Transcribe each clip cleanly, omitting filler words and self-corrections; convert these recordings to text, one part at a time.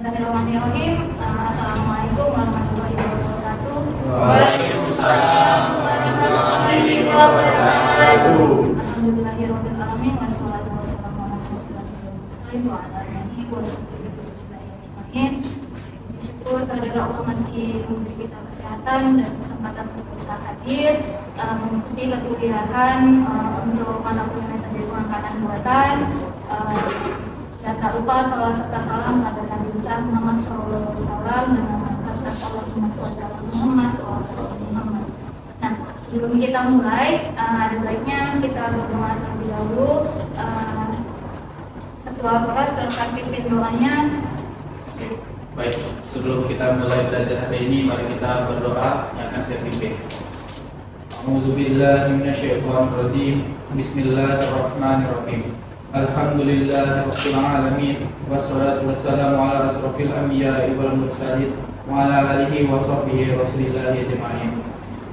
Bismillahirrahmanirrahim. Assalamualaikum warahmatullahi wabarakatuh. Waalaikumsalam warahmatullahi wabarakatuh. Alhamdulillahirabbil alamin wassalatu wassalamu ala rasulillah wa ala alihi wa sahbihi ajmain. Syukur kehadirat Allah masih memberi kita kesehatan dan kesempatan untuk bisa hadir mengikuti kuliahan untuk mata kuliah metode pengangkatan buatan. Dan tak lupa salawat serta salam pada Nabi besar Muhammad SAW dengan kasih Allahumma sholli ala Muhammad wa ala Muhammad. Nah, sebelum kita mulai, ada baiknya kita berdoa terlebih dahulu. Ketua kelas silakan pimpin doanya. Baik, sebelum kita mulai belajar hari ini, mari kita berdoa yang akan saya pimpin. A'udzubillahi minasyaitonirrajim. Bismillahirrahmanirrahim. Alhamdulillahirabbil alamin wassalatu wassalamu ala asrofil anbiya'i wal mursalin wa ala alihi wa sahbihi rasulillahi ajma'in.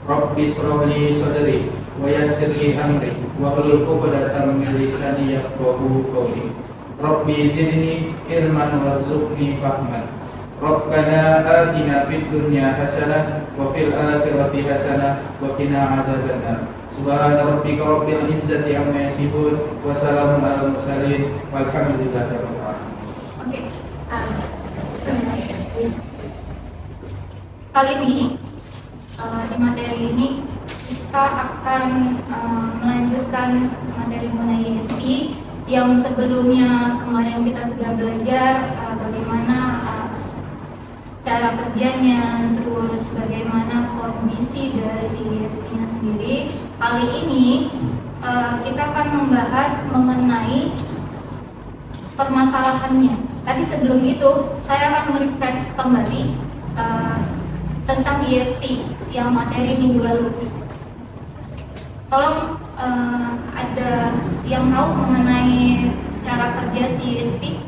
Rabbi shrah li sadri wa yassir li amri wa hlul 'uqdatam min lisani yafqahu qawli. Rabbi zidni ilman warzuqni fahman. Rabbana atina fid dunya hasanah wa fil akhirati hasanah wa qina azabannar. Subhana rabbika rabbil izzati amma yasifun wa salamun alal mursalin walhamdulillahi rabbil alamin. Kali ini di materi ini kita akan melanjutkan materi mengenai ESP yang sebelumnya kemarin kita sudah belajar bagaimana cara kerjanya, terus bagaimana kondisi dari si ESP-nya sendiri. Kali ini kita akan membahas mengenai permasalahannya. Tapi sebelum itu saya akan merefresh kembali tentang ESP yang materi minggu lalu. Tolong ada yang tahu mengenai cara kerja si ESP?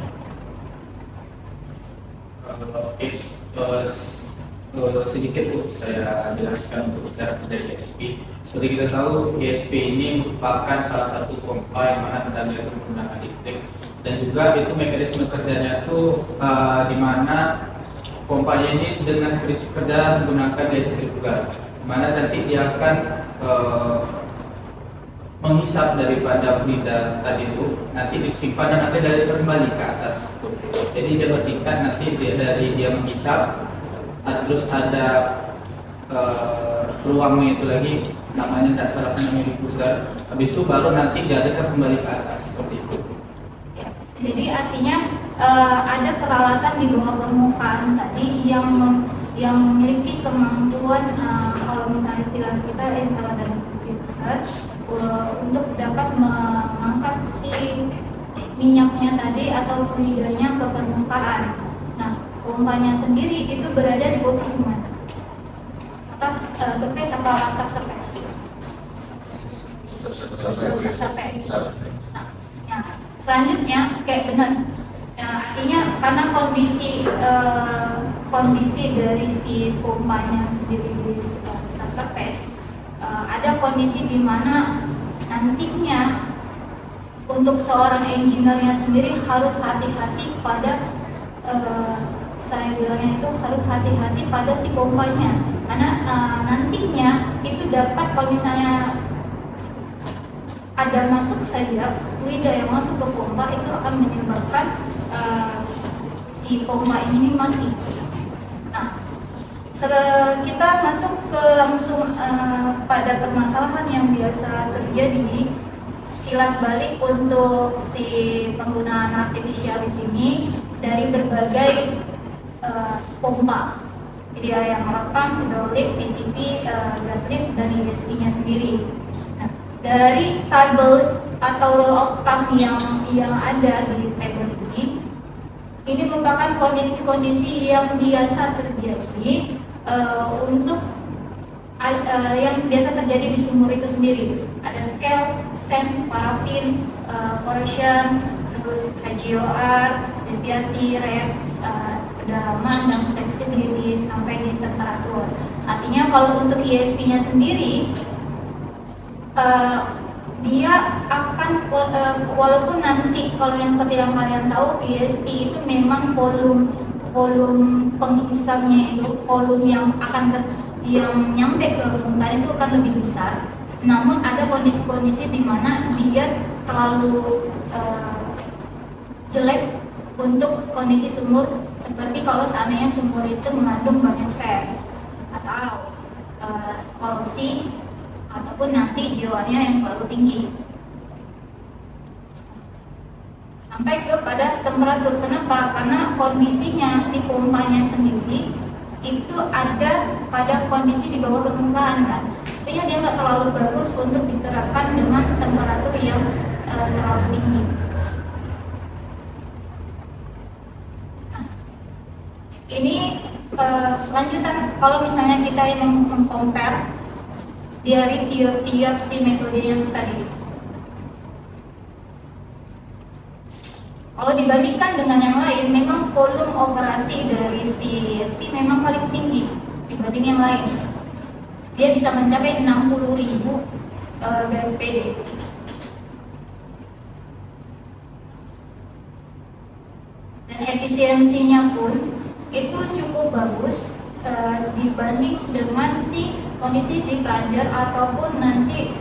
Sedikit saya jelaskan untuk cara kerja ESP. Seperti kita tahu, ESP ini merupakan salah satu pompa yang mana tenaga itu menggunakan listrik, dan juga itu mekanisme kerjanya itu di mana pompanya ini dengan prinsip kerja menggunakan listrik juga, di mana nanti dia akan menghisap daripada fluida tadi itu, nanti disimpan dan nanti dari kembali ke atas. Jadi dia bertingkat, nanti dia menghisap, terus ada ruangnya itu lagi, namanya tidak salah namanya diffuser. Habis itu baru nanti dialirkan kembali ke atas seperti itu. Jadi artinya ada peralatan di bawah permukaan tadi yang memiliki kemampuan kalau misalnya istilah kita impeller dan diffuser untuk dapat mengangkat si minyaknya tadi atau fluidanya ke permukaan. Nah, pompanya sendiri itu berada di posisi mana? Atas surface apa subsurface? Subsurface. Nah, ya. Selanjutnya kayak benar. Artinya karena kondisi dari si pompanya sendiri di subsurface, ada kondisi di mana nantinya untuk seorang engineer-nya sendiri harus hati-hati pada saya bilangnya itu harus hati-hati pada si pompanya, karena nantinya itu dapat kalau misalnya ada masuk saja fluida yang masuk ke pompa itu akan menyebabkan si pompa ini mati. Nah, kita masuk ke langsung pada permasalahan yang biasa terjadi. Sekilas balik untuk si penggunaan artificial ini dari berbagai pompa. Jadi ada yang rock pump, hidrolik, PCP, gas lift, dan ESP-nya sendiri. Nah, dari tabel atau rule of thumb yang ada di tabel ini merupakan kondisi-kondisi yang biasa terjadi untuk yang biasa terjadi di sumur itu sendiri. Ada scale, sand, parafin, corrosion, terus HGOR, deviasi, rate, kedalaman, dan flexibility sampai di temperatur. Artinya kalau untuk ESP-nya sendiri dia akan walaupun nanti kalau yang seperti yang kalian tahu ESP itu memang volume pengisaannya itu, volume yang yang nyampe ke permukaan itu akan lebih besar. Namun ada kondisi-kondisi di mana dia terlalu jelek untuk kondisi sumur, seperti kalau seandainya sumur itu mengandung banyak seng atau korosi ataupun nanti jiwanya yang terlalu tinggi. Sampai kepada temperatur. Kenapa? Karena kondisinya si pompanya sendiri itu ada pada kondisi di bawah permukaan kan. Artinya dia nggak terlalu bagus untuk diterapkan dengan temperatur yang terlalu tinggi. Nah, ini lanjutan kalau misalnya kita yang mengcompare dari tiap-tiap si metode yang tadi. Kalau dibandingkan dengan yang lain, memang volume operasi dari si ESP memang paling tinggi dibanding yang lain. Dia bisa mencapai 60.000 BFPD. Dan efisiensinya pun itu cukup bagus dibanding dengan si kondisi di plunger ataupun nanti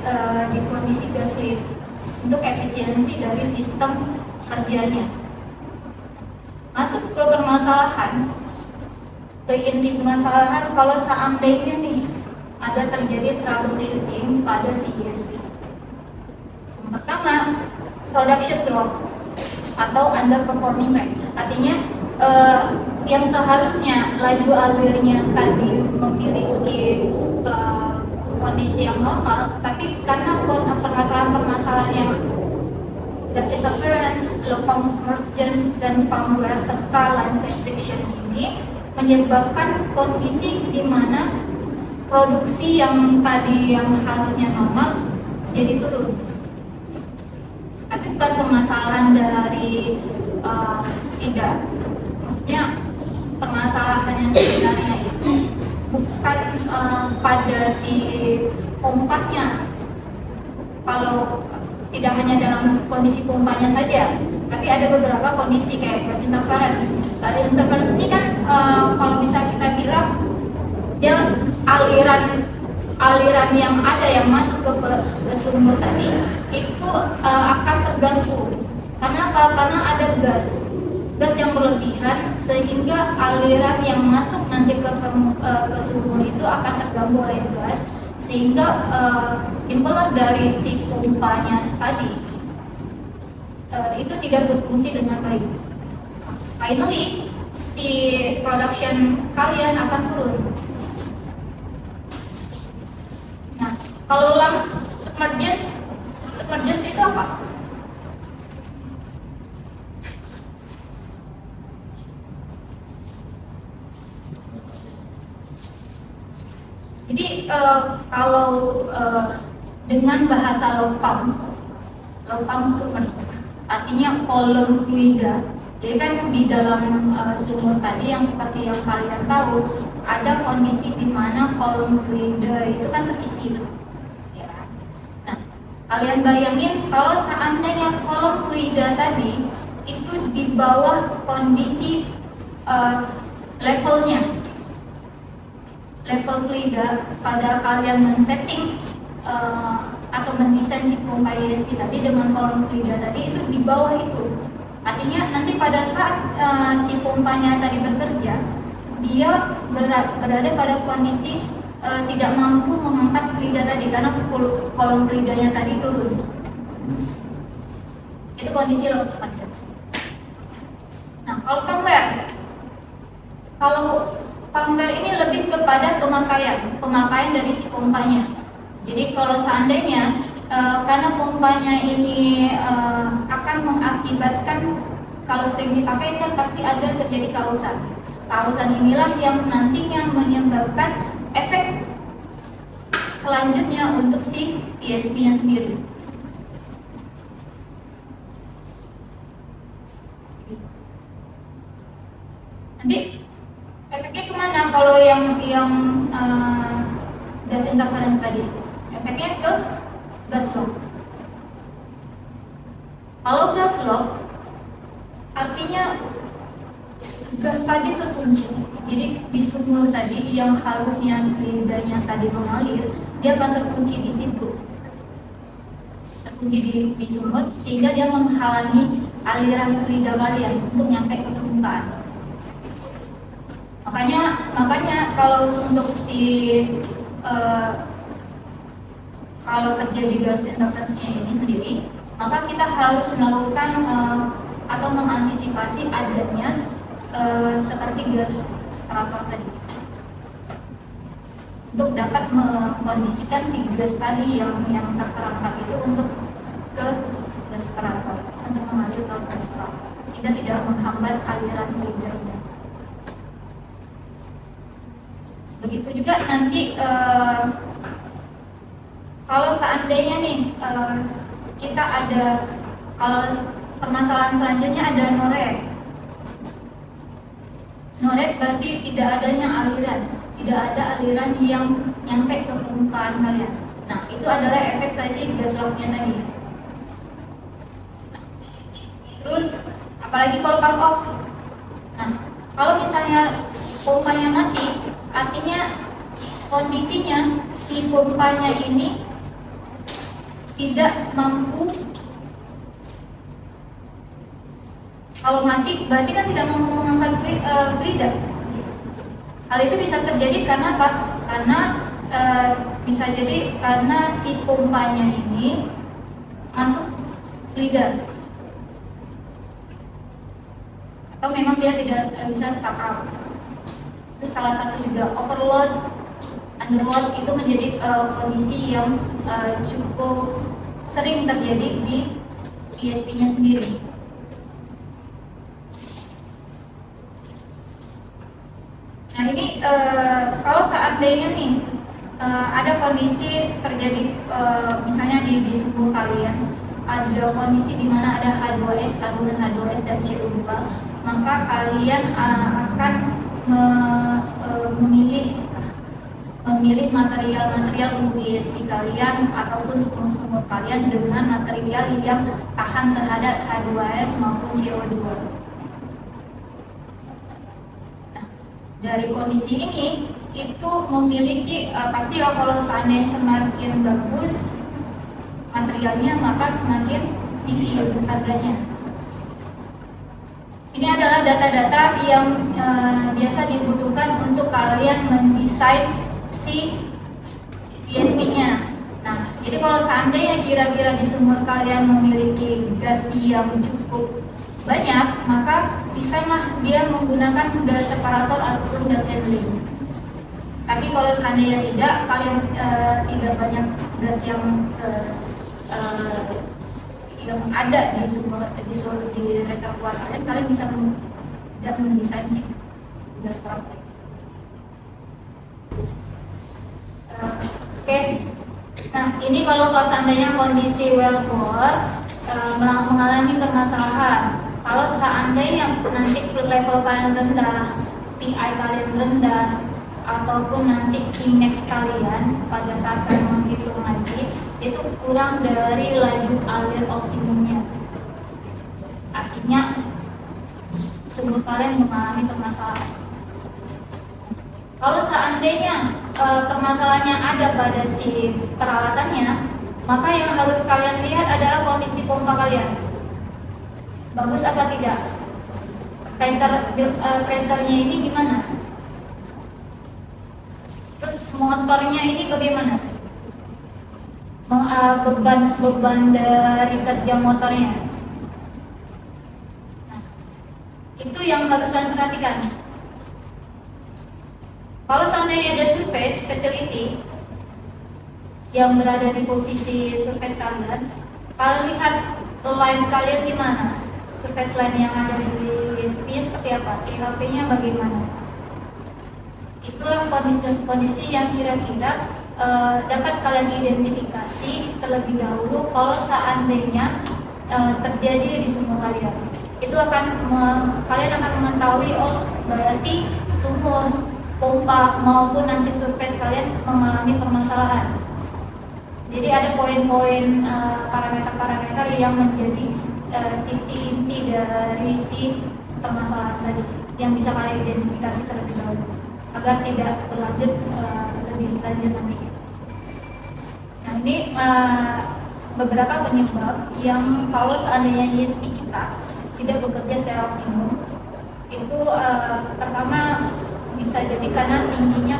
di kondisi gas lift untuk efisiensi dari sistem kerjanya. Masuk ke permasalahan, ke inti permasalahan kalau seandainya nih ada terjadi troubleshooting pada si ESP. Yang pertama, production drop atau underperforming rate. Artinya yang seharusnya laju alirnya tadi memiliki kondisi yang normal, tapi karena permasalahan-permasalahan yang gas interference, low pump submergence, dan pump wear serta line restriction ini menyebabkan kondisi di mana produksi yang tadi yang harusnya normal jadi turun. Tapi bukan permasalahan dari maksudnya permasalahannya sebenarnya itu bukan pada si pompanya. Kalau tidak hanya dalam kondisi pompanya saja, tapi ada beberapa kondisi kayak gas interference. Gas interference ini kan kalau bisa kita bilang dia aliran yang ada yang masuk ke sumur tadi itu akan terganggu. Karena apa? Karena ada gas yang berlebihan sehingga aliran yang masuk nanti ke sumur itu akan terganggu oleh gas, sehingga impeller dari si pompanya tadi itu tidak berfungsi dengan baik. Finally, si production kalian akan turun. Nah, kalau lamp submergence itu apa? Jadi kalau dengan bahasa low pump submergence, artinya kolom fluida. Jadi kan di dalam sumur tadi yang seperti yang kalian tahu ada kondisi di mana kolom fluida itu kan terisi. Ya. Nah, kalian bayangin kalau seandainya kolom fluida tadi itu di bawah kondisi level fluida pada kalian men-setting atau mendesain si pompa ESP tadi dengan kolom fluida tadi itu di bawah itu. Artinya nanti pada saat si pompanya tadi bekerja, dia berada pada kondisi tidak mampu mengangkat fluida tadi karena kolom fluidanya tadi turun. Itu kondisi low submergence. Nah, kalau pump wear ini lebih kepada pemakaian dari si pompanya. Jadi kalau seandainya karena pompanya ini akan mengakibatkan, kalau sering dipakai kan pasti ada terjadi kausan. Kausan inilah yang nantinya menyebabkan efek selanjutnya untuk si ESP-nya sendiri. Nanti efeknya kemana kalau yang gas interference tadi? Efeknya ke gas lock. Kalau gas lock artinya gas tadi terkunci. Jadi di sumur tadi yang harusnya fluidanya tadi mengalir, dia akan terkunci di situ, terkunci di sumur, sehingga dia menghalangi aliran fluida kalian untuk nyampe ke permukaan. Makanya kalau untuk kalau terjadi gas inductance-nya ini sendiri, maka kita harus melakukan atau mengantisipasi adanya seperti gas separator tadi, untuk dapat mengkondisikan si gas tadi yang terperangkap itu untuk ke gas separator, untuk mengalir ke gas separator, sehingga tidak menghambat aliran fluidanya. Begitu juga nanti kalau seandainya nih kita ada, kalau permasalahan selanjutnya ada noret berarti tidak adanya aliran, tidak ada aliran yang nyampe ke permukaan kalian. Nah, itu adalah efek seismik gas lautnya tadi. Terus apalagi kalau pump off. Nah, kalau misalnya pompanya mati, artinya kondisinya si pompanya ini tidak mampu. Kalau mati berarti kan tidak mampu mengangkat fluida. Hal itu bisa terjadi karena apa? Karena bisa jadi karena si pompanya ini masuk fluida, atau memang dia tidak bisa start up. Itu salah satu juga. Overload, underload itu menjadi kondisi yang cukup sering terjadi di ESP-nya sendiri. Nah, ini kalau seandainya nih ada kondisi terjadi misalnya di sumur kalian ada kondisi di mana ada H2S, kandungan H2S dan CO2, maka kalian akan memilih material untuk ESP kalian ataupun sumur kalian dengan material yang tahan terhadap H2S maupun CO2. Nah, dari kondisi ini itu memiliki pasti kalau seandainya semakin bagus materialnya, maka semakin tinggi untuk harganya. Ini adalah data-data yang biasa dibutuhkan untuk kalian mendesain si ESP-nya. Nah, jadi kalau seandainya kira-kira di sumur kalian memiliki gas yang cukup banyak, maka bisalah dia menggunakan gas separator ataupun gas handling. Tapi kalau seandainya tidak, kalian tidak banyak gas yang ada di sumur di reservoir kalian bisa mendesain sih gas separator. Oke. Nah, ini kalau seandainya kondisi well bore mengalami permasalahan. Kalau seandainya nanti fluid level kalian rendah, PI kalian rendah, ataupun nanti Imax kalian pada saat kalian menghitung lagi itu kurang dari laju alir optimumnya, artinya sumur kalian mengalami permasalahan. Kalau seandainya permasalahannya ada pada si peralatannya, maka yang harus kalian lihat adalah kondisi pompa kalian bagus apa tidak, pressure-nya ini gimana, terus motornya ini bagaimana, beban dari kerja motornya. Nah, itu yang harus kalian perhatikan. Kalau seandainya ada surface facility yang berada di posisi surface kalian lihat line kalian di mana, surface line yang ada di ESP-nya seperti apa, THP-nya bagaimana. Itulah kondisi yang kira-kira dapat kalian identifikasi terlebih dahulu kalau seandainya terjadi di sumur kalian. Itu kalian akan mengetahui, oh berarti sumur, pompa maupun nanti surface kalian mengalami permasalahan. Jadi ada poin-poin parameter-parameter yang menjadi titik inti dari si permasalahan tadi yang bisa kalian identifikasi terlebih dahulu agar tidak berlanjut lebih lanjut nanti. Nah ini beberapa penyebab yang kalau seandainya ISP kita tidak bekerja secara optimum itu pertama bisa jadi karena tingginya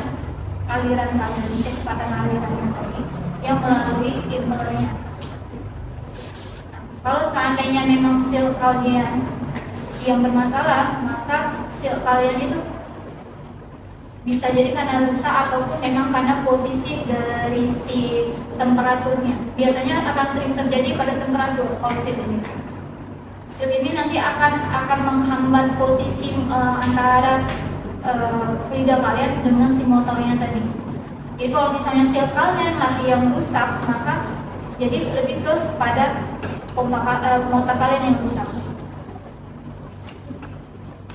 aliran kalian, kecepatan alirannya tadi yang melalui inverternya. Kalau seandainya memang seal kalian yang bermasalah, maka seal kalian itu bisa jadi karena rusak ataupun memang karena posisi dari si temperaturnya. Biasanya akan sering terjadi pada temperatur kalau seal ini. Seal ini nanti akan menghambat posisi antara fluida kalian dengan si motornya tadi. Jadi kalau misalnya seal kalian lah yang rusak, maka jadi lebih kepada motor kalian yang rusak.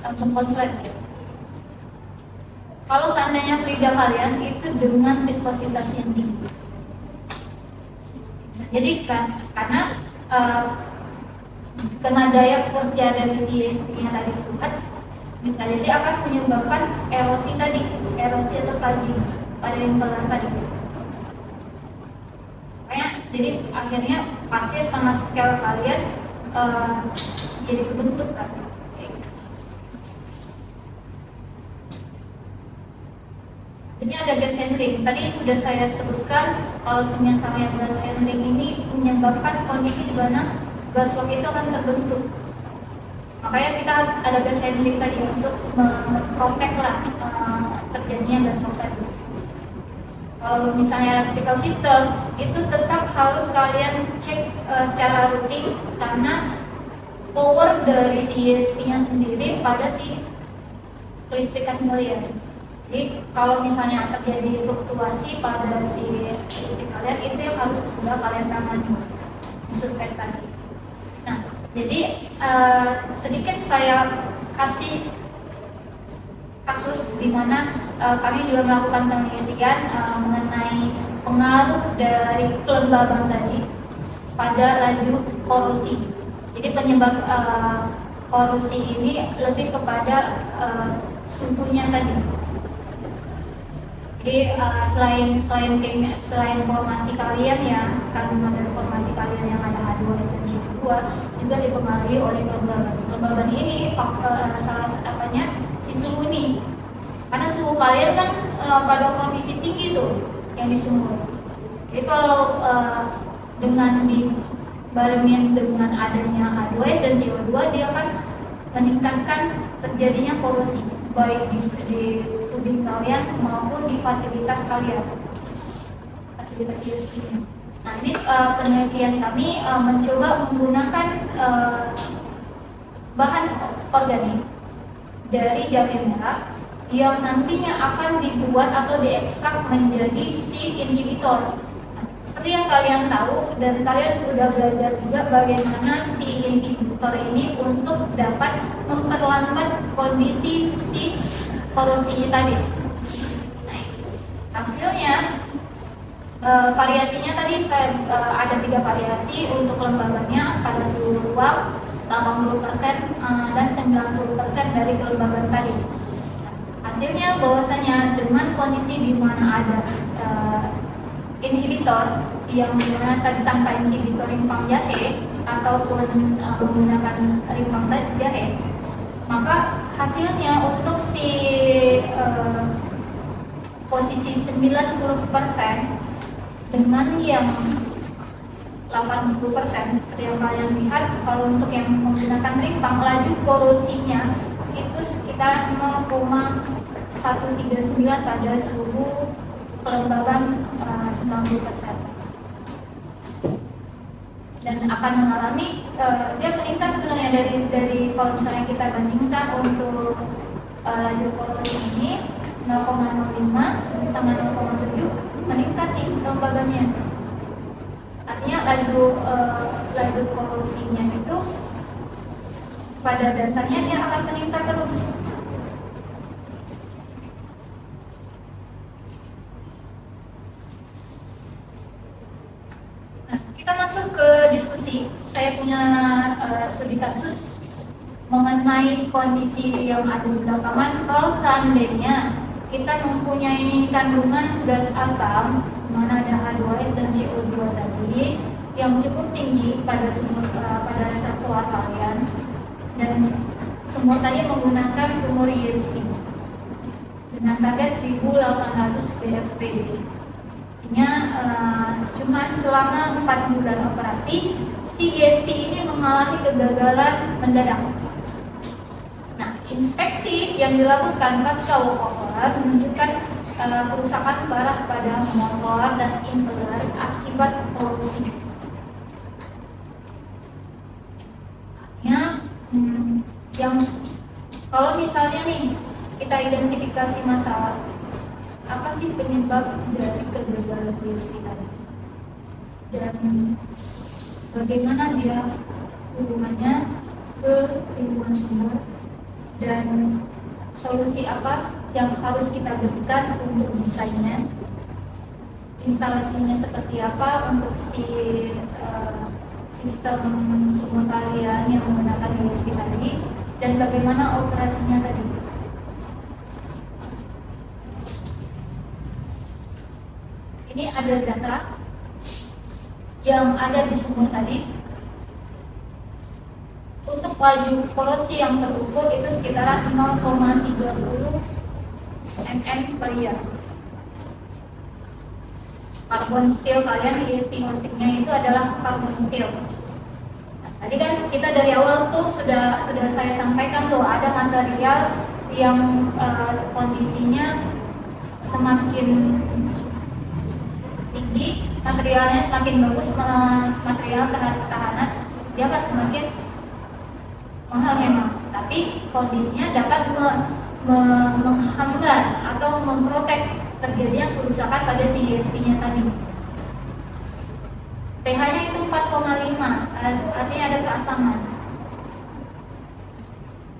Langsung konslet. Kalau seandainya fluida kalian itu dengan viskositas yang tinggi, bisa jadi karena daya kerja dari si ISP-nya tadi kuat, bisa jadi akan menyebabkan erosi atau fudging pada impeller tadi. Jadi akhirnya pasir sama scale kalian jadi kebentuk kan. Ini ada gas handling. Tadi sudah saya sebutkan kalau semuanya gas handling ini menyebabkan kondisi di mana gas lock itu akan terbentuk. Makanya kita harus ada gas handling tadi untuk memprotect lah terjadinya gas lock tadi. Kalau misalnya electrical system itu tetap harus kalian cek secara rutin karena power dari si ISP-nya sendiri pada si kelistrikan kalian. Jadi kalau misalnya terjadi fluktuasi pada si listrik kalian, itu yang harus juga kalian tangani di survei tadi. Nah, jadi sedikit saya kasih kasus di mana kami juga melakukan penelitian mengenai pengaruh dari kelembaban tadi pada laju korosi. Jadi penyebab korosi ini lebih kepada suhunya tadi. Jadi selain formasi kalian yang kandungan dari formasi kalian yang ada H2S dan CO2 juga dipengaruhi oleh kelembaban. Kelembaban ini salah apanya si suhu nih. Karena suhu kalian kan pada kondisi tinggi tuh yang di sumur. Jadi kalau dengan dibarengin dengan adanya H2S dan CO2 dia akan meningkatkan terjadinya korosi baik di tubing kalian maupun di fasilitas kalian, fasilitas ISP. Nah ini penelitian kami mencoba menggunakan bahan organik dari jahe merah yang nantinya akan dibuat atau diekstrak menjadi si inhibitor. Seperti yang kalian tahu dan kalian sudah belajar juga bagaimana si inhibitor ini untuk dapat memperlambat kondisi si korosi tadi. Nah, hasilnya variasinya tadi ada 3 variasi untuk kelembabannya pada suhu ruang 80% dan 90% dari kelembaban tadi. Hasilnya bahwasanya dengan kondisi di mana ada inhibitor yang menggunakan tadi tanpa inhibitor rimpang jahe ataupun menggunakan rimpang jahe, maka hasilnya untuk si posisi 90% dengan yang 80% yang kalian lihat, kalau untuk yang menggunakan rimpang laju korosinya itu sekitar 0,139 pada suhu kelembaban 90%, dan akan mengalami dia meningkat sebenarnya dari kalau misalnya kita bandingkan untuk laju korosi ini 0,05 sama 0,7 meningkat nih kelembabannya. Artinya laju korosinya itu pada dasarnya dia akan meningkat terus. Nah, kita masuk ke diskusi. Saya punya studi kasus mengenai kondisi yang ada di belakangan, kalau seandainya kita mempunyai kandungan gas asam, mana ada H2S dan CO2 tadi yang cukup tinggi pada pada reservoir kalian, dan sumur tadi menggunakan sumur ESP dengan target 1800 BFPD. Artinya cuman selama 4 bulan operasi si ESP ini mengalami kegagalan mendadak. Nah, inspeksi yang dilakukan pasca walkover menunjukkan kerusakan parah pada motor dan impeller akibat korupsi. Artinya yang kalau misalnya nih kita identifikasi masalah, apa sih penyebab dari kegagalan ESP tadi dan bagaimana dia hubungannya ke lingkungan sumber, dan solusi apa yang harus kita berikan untuk desainnya, instalasinya seperti apa untuk sistem sumur kalian yang menggunakan ESP tadi, dan bagaimana operasinya tadi. Ini ada data yang ada di sumur tadi. Untuk laju korosi yang terukur itu sekitaran 0,30 mm per year. Carbon steel kalian di ESP hostingnya itu adalah carbon steel. Nah, tadi kan kita dari awal tuh sudah saya sampaikan tuh ada material yang kondisinya semakin tinggi, materialnya semakin bagus, material terhadap ketahanan dia akan semakin mahal memang, tapi kondisinya dapat menghambat atau memprotek terjadinya kerusakan pada si ESP-nya tadi. pH-nya itu 4,5, artinya ada keasaman.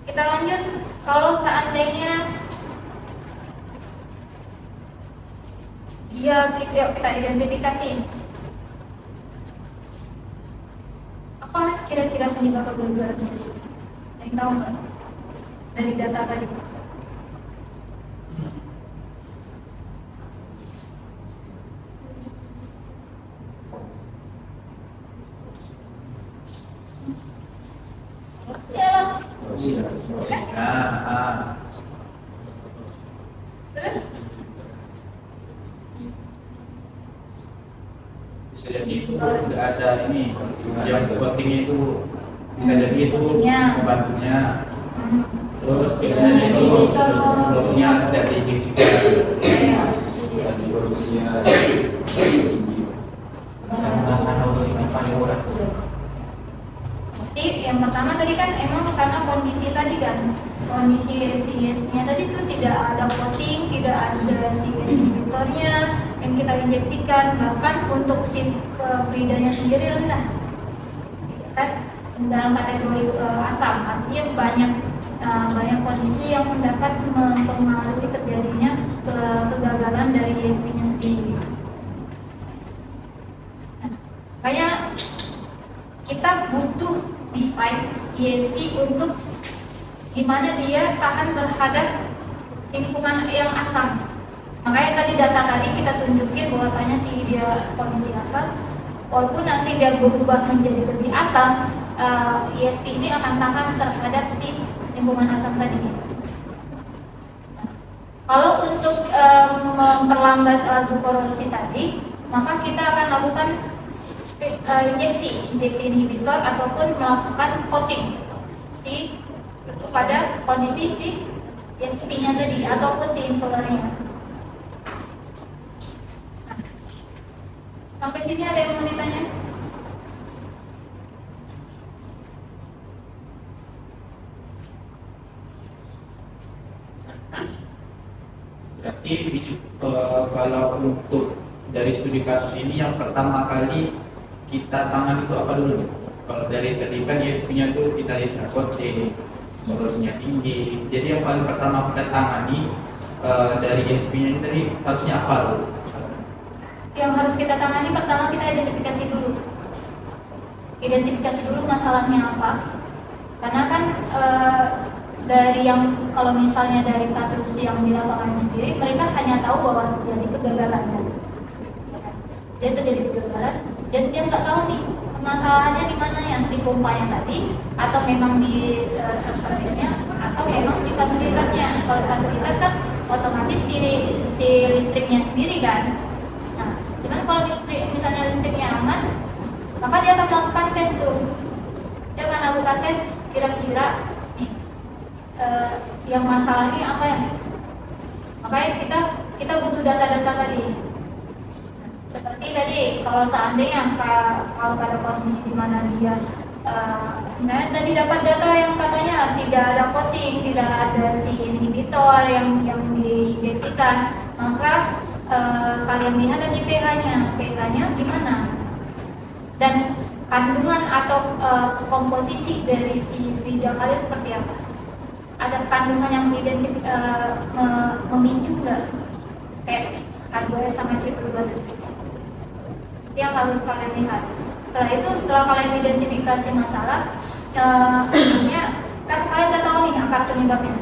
Kita lanjut, kalau seandainya kita identifikasi apa kira-kira penyebab kegagalan ESP? Yang tahu nggak dari data tadi? Terus bisa jadi itu nggak ada ini yang coatingnya itu, bisa jadi itu pembantunya. Terus kiranya itu prosesnya tidak diinjeksikan, jadi produksinya tinggi. Jadi yang pertama tadi kan emang karena kondisi tadi kan, kondisi ESP-nya tadi itu tidak ada coating, tidak ada si inhibitornya yang kita injeksikan, bahkan untuk si fluidanya sendiri rendah, kan dalam kategori asam. Artinya banyak kondisi yang mendapat mempengaruhi terjadinya kegagalan dari ESP-nya sendiri. Nah, kayak kita butuh desain ESP untuk gimana dia tahan terhadap lingkungan yang asam. Makanya tadi data tadi kita tunjukin bahwasanya si dia kondisi asam, walaupun nanti dia berubah menjadi lebih asam, ESP ini akan tahan terhadap si lingkungan asam tadi. Nah, kalau untuk memperlambat laju korosi tadi, maka kita akan lakukan injeksi inhibitor ataupun melakukan coating pada kondisi si ESP-nya tadi ataupun si impellernya. Nah, sampai sini ada yang mau ditanya? Berarti kalau untuk dari studi kasus ini yang pertama kali kita tangani itu apa dulu? Kalau dari tadi kan ESP-nya itu kita lihat coating, korosinya tinggi. Jadi yang paling pertama kita tangani dari ESP-nya ini tadi harusnya apa dulu? Yang harus kita tangani pertama kita identifikasi dulu masalahnya apa. Karena kan dari yang kalau misalnya dari kasus yang di lapangan sendiri, mereka hanya tahu bahwa terjadi kegagalan. Dia terjadi kegagalan, dan dia nggak tahu nih masalahnya di mana, yang di pompanya tadi, atau memang di subservice-nya, atau memang di fasilitasnya. Kalau fasilitas kan otomatis si listriknya sendiri kan. Nah, cuman kalau misalnya listriknya aman, maka dia akan melakukan tes tuh. Dia akan lakukan tes kira-kira nih, yang masalahnya apa ya? Makanya kita butuh data-data tadi. Seperti tadi, kalau seandainya kalau pada kondisi di mana dia misalnya tadi dapat data yang katanya tidak ada coating, tidak ada si inhibitor yang diinjeksikan, maka kalian lihat tadi pH-nya gimana, dan kandungan atau komposisi dari si video kalian seperti apa. Ada kandungan yang memicu nggak, kayak H2S sama C2 yang harus kalian lihat. Setelah kalian identifikasi masalah, akhirnya kan kalian udah tahu nih akar penyebabnya.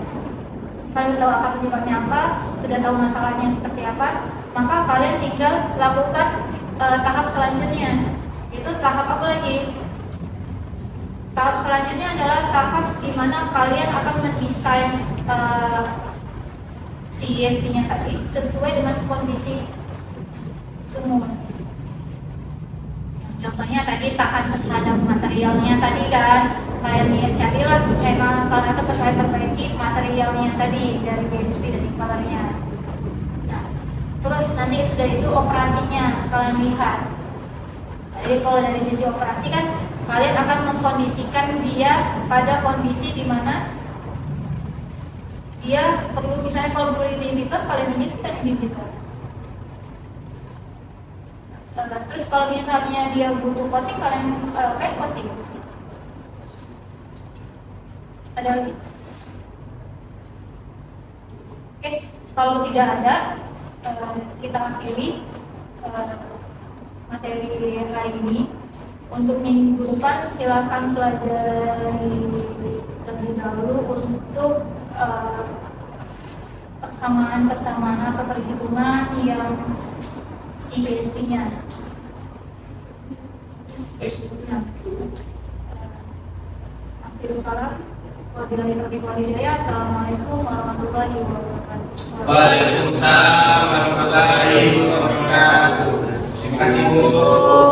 Kalian tahu akar penyebabnya apa, sudah tahu masalahnya seperti apa, maka kalian tinggal lakukan tahap selanjutnya. Itu tahap apa lagi? Tahap selanjutnya adalah tahap di mana kalian akan mendesain si ESP-nya tadi sesuai dengan kondisi sumur. Contohnya tadi tahan terhadap materialnya tadi kan, kalian carilah emang kalian akan perbaiki materialnya tadi dari BSP dan colornya. Nah, terus nanti sudah itu operasinya kalian lihat. Jadi kalau dari sisi operasi kan kalian akan mengkondisikan dia pada kondisi di mana dia perlu, misalnya kalau perlu inhibitor, kalian injeksikan inhibitor. Terus kalau misalnya dia butuh coating, kalian pakai coating. Ada lagi? Oke, kalau tidak ada, kita akhiri materi hari ini. Untuk minggu depan silakan pelajari terlebih dahulu untuk persamaan atau perhitungan yang ESP-nya. Akhirul kalam, wabillahi taufiq wal hidayah. Assalamualaikum warahmatullahi wabarakatuh. Waalaikumsalam warahmatullahi wabarakatuh. Terima kasih Bu.